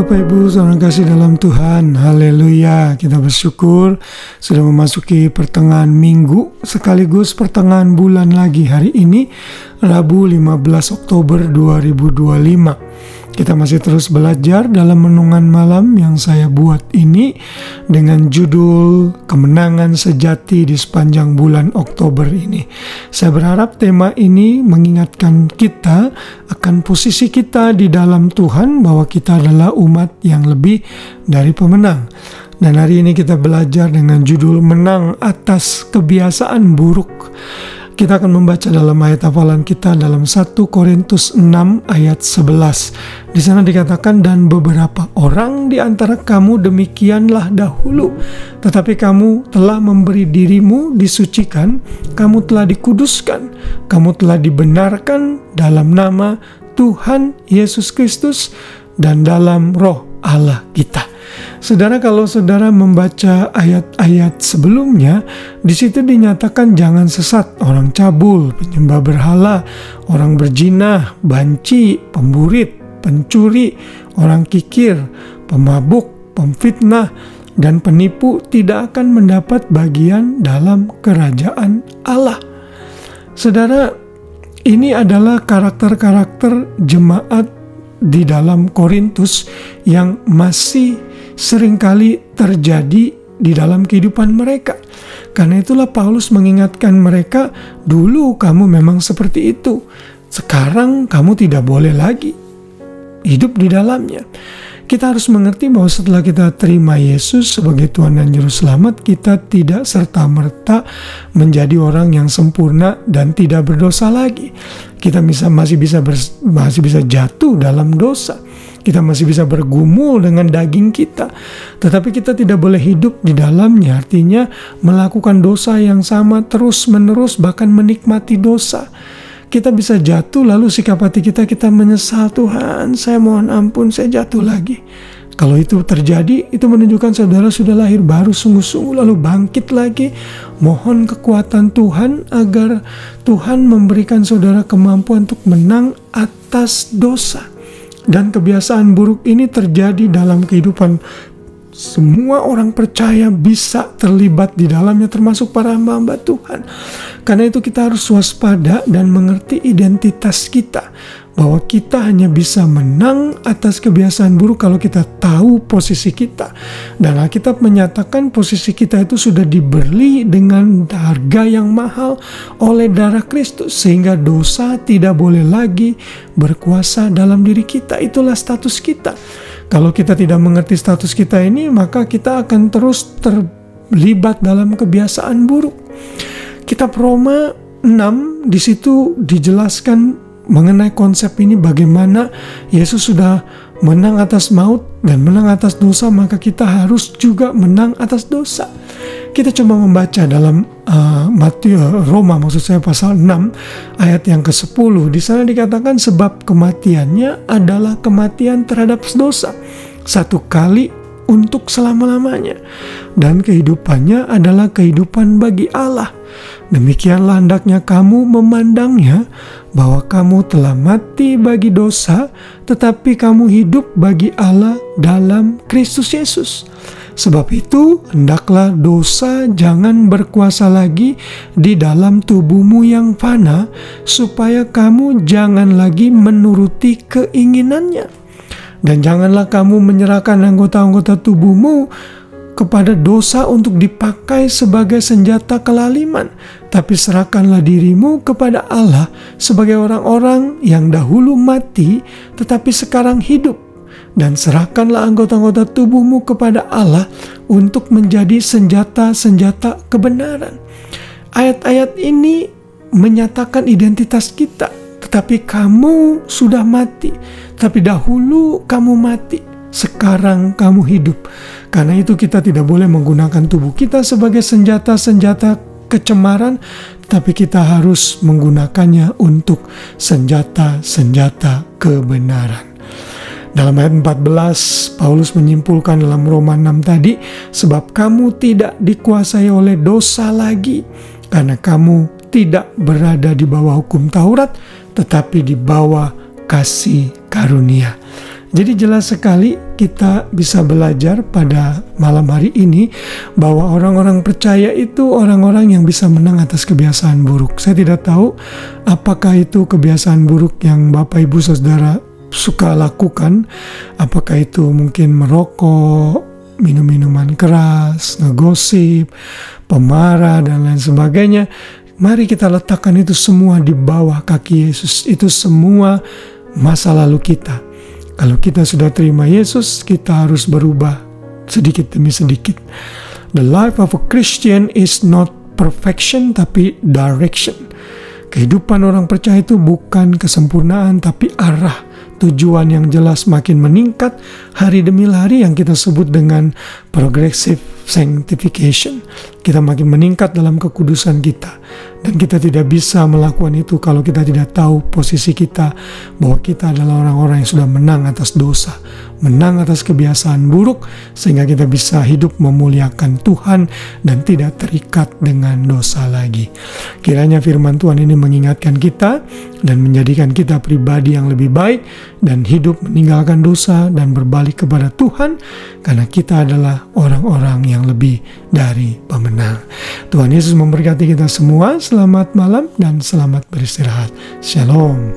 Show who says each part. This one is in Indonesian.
Speaker 1: Bapak Ibu, saudara kasih dalam Tuhan, haleluya. Kita bersyukur sudah memasuki pertengahan minggu sekaligus pertengahan bulan lagi. Hari ini Rabu 15 Oktober 2025. Kita masih terus belajar dalam renungan malam yang saya buat ini dengan judul Kemenangan Sejati di Sepanjang Bulan Oktober ini. Saya berharap tema ini mengingatkan kita akan posisi kita di dalam Tuhan, bahwa kita adalah umat yang lebih dari pemenang. Dan hari ini kita belajar dengan judul Menang Atas Kebiasaan Buruk. Kita akan membaca dalam ayat hafalan kita dalam 1 Korintus 6 ayat 11. Di sana dikatakan, dan beberapa orang di antara kamu demikianlah dahulu, tetapi kamu telah memberi dirimu disucikan, kamu telah dikuduskan, kamu telah dibenarkan dalam nama Tuhan Yesus Kristus dan dalam roh Allah kita. Saudara, kalau saudara membaca ayat-ayat sebelumnya, di situ dinyatakan jangan sesat, orang cabul, penyembah berhala, orang berzina, banci, pemburit, pencuri, orang kikir, pemabuk, pemfitnah, dan penipu tidak akan mendapat bagian dalam kerajaan Allah. Saudara, ini adalah karakter-karakter jemaat di dalam Korintus yang masih seringkali terjadi di dalam kehidupan mereka. Karena itulah Paulus mengingatkan mereka, dulu kamu memang seperti itu, sekarang kamu tidak boleh lagi hidup di dalamnya. Kita harus mengerti bahwa setelah kita terima Yesus sebagai Tuhan dan Juru Selamat, kita tidak serta-merta menjadi orang yang sempurna dan tidak berdosa lagi. Kita masih bisa jatuh dalam dosa. Kita masih bisa bergumul dengan daging kita, tetapi kita tidak boleh hidup di dalamnya. Artinya melakukan dosa yang sama terus-menerus, bahkan menikmati dosa. Kita bisa jatuh, lalu sikap hati kita menyesal, Tuhan saya mohon ampun, saya jatuh lagi. Kalau itu terjadi, itu menunjukkan saudara sudah lahir baru sungguh-sungguh, lalu bangkit lagi. Mohon kekuatan Tuhan agar Tuhan memberikan saudara kemampuan untuk menang atas dosa. Dan kebiasaan buruk ini terjadi dalam kehidupan semua orang percaya, bisa terlibat di dalamnya, termasuk para hamba-hamba Tuhan. Karena itu kita harus waspada dan mengerti identitas kita, bahwa kita hanya bisa menang atas kebiasaan buruk kalau kita tahu posisi kita. Dan Alkitab menyatakan posisi kita itu sudah dibeli dengan harga yang mahal oleh darah Kristus, sehingga dosa tidak boleh lagi berkuasa dalam diri kita. Itulah status kita. Kalau kita tidak mengerti status kita ini, maka kita akan terus terlibat dalam kebiasaan buruk. Kitab Roma 6 di situ dijelaskan mengenai konsep ini, bagaimana Yesus sudah menang atas maut dan menang atas dosa, maka kita harus juga menang atas dosa. Kita coba membaca dalam Roma pasal 6 ayat yang ke-10. Di sana dikatakan, sebab kematiannya adalah kematian terhadap dosa satu kali untuk selama-lamanya, dan kehidupannya adalah kehidupan bagi Allah. Demikianlah hendaknya kamu memandangnya, bahwa kamu telah mati bagi dosa, tetapi kamu hidup bagi Allah dalam Kristus Yesus. Sebab itu, hendaklah dosa jangan berkuasa lagi di dalam tubuhmu yang fana, supaya kamu jangan lagi menuruti keinginannya. Dan janganlah kamu menyerahkan anggota-anggota tubuhmu kepada dosa untuk dipakai sebagai senjata kelaliman, tapi serahkanlah dirimu kepada Allah sebagai orang-orang yang dahulu mati, tetapi sekarang hidup. Dan serahkanlah anggota-anggota tubuhmu kepada Allah untuk menjadi senjata-senjata kebenaran. Ayat-ayat ini menyatakan identitas kita. Tetapi kamu sudah mati. Tapi dahulu kamu mati, sekarang kamu hidup. Karena itu kita tidak boleh menggunakan tubuh kita sebagai senjata-senjata kecemaran, tapi kita harus menggunakannya untuk senjata-senjata kebenaran. Dalam ayat 14, Paulus menyimpulkan dalam Roma 6 tadi, sebab kamu tidak dikuasai oleh dosa lagi, karena kamu tidak berada di bawah hukum Taurat, tetapi di bawah kasih karunia. Jadi jelas sekali kita bisa belajar pada malam hari ini bahwa orang-orang percaya itu orang-orang yang bisa menang atas kebiasaan buruk. Saya tidak tahu apakah itu kebiasaan buruk yang Bapak Ibu Saudara suka lakukan. Apakah itu mungkin merokok, minum-minuman keras, ngegosip, pemarah, dan lain sebagainya. Mari kita letakkan itu semua di bawah kaki Yesus. Itu semua masa lalu kita. Kalau kita sudah terima Yesus, kita harus berubah sedikit demi sedikit. The life of a Christian is not perfection, tapi direction. Kehidupan orang percaya itu bukan kesempurnaan, tapi arah. Tujuan yang jelas makin meningkat hari demi hari yang kita sebut dengan progressive sanctification. Kita makin meningkat dalam kekudusan kita. Dan kita tidak bisa melakukan itu kalau kita tidak tahu posisi kita, bahwa kita adalah orang-orang yang sudah menang atas dosa, menang atas kebiasaan buruk, sehingga kita bisa hidup memuliakan Tuhan dan tidak terikat dengan dosa lagi. Kiranya firman Tuhan ini mengingatkan kita dan menjadikan kita pribadi yang lebih baik dan hidup meninggalkan dosa dan berbalik kepada Tuhan, karena kita adalah orang-orang yang lebih dari pemenang. Tuhan Yesus memberkati kita semua. Selamat malam dan selamat beristirahat. Shalom.